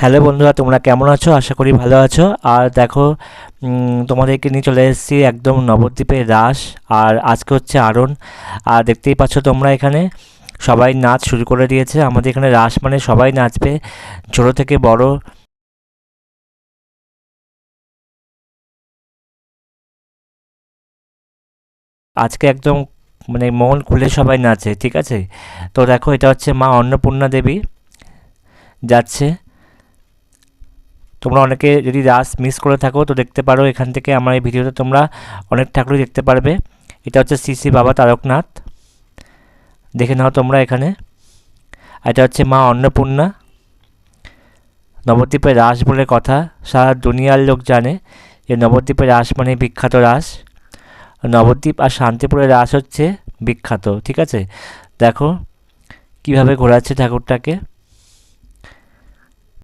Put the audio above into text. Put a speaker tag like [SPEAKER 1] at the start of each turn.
[SPEAKER 1] Hello বন্ধুরা, তোমরা কেমন আছো? আশা করি ভালো আছো। আর দেখো, তোমাদেরকে নিয়ে চলে এসেছি একদম নবদ্বীপের রাস। আর আজকে হচ্ছে আরণ। আর দেখতেই পাচ্ছ তোমরা এখানে সবাই নাচ শুরু করে দিয়েছে। আমাদের এখানে রাস মানে সবাই নাচবে, ছোট থেকে বড়। আজকে একদম মানে মন খুলে সবাই নাচে, ঠিক আছে? তো দেখো, এটা হচ্ছে মা অন্নপূর্ণা দেবী যাচ্ছে। তোমরা অনেকে যদি রাস মিস করে থাকো তো দেখতে পারো এখান থেকে, আমার এই ভিডিওতে তোমরা অনেক ঠাকুরই দেখতে পারবে। এটা হচ্ছে শ্রী শ্রী বাবা তারকনাথ, দেখে নাও তোমরা এখানে। আর এটা হচ্ছে মা অন্নপূর্ণা। নবদ্বীপের রাস বলে কথা, সারা দুনিয়ার লোক জানে যে নবদ্বীপের রাস মানে বিখ্যাত রাস। নবদ্বীপ আর শান্তিপুরের রাস হচ্ছে বিখ্যাত, ঠিক আছে? দেখো কিভাবে ঘোরাচ্ছে ঠাকুরটাকে।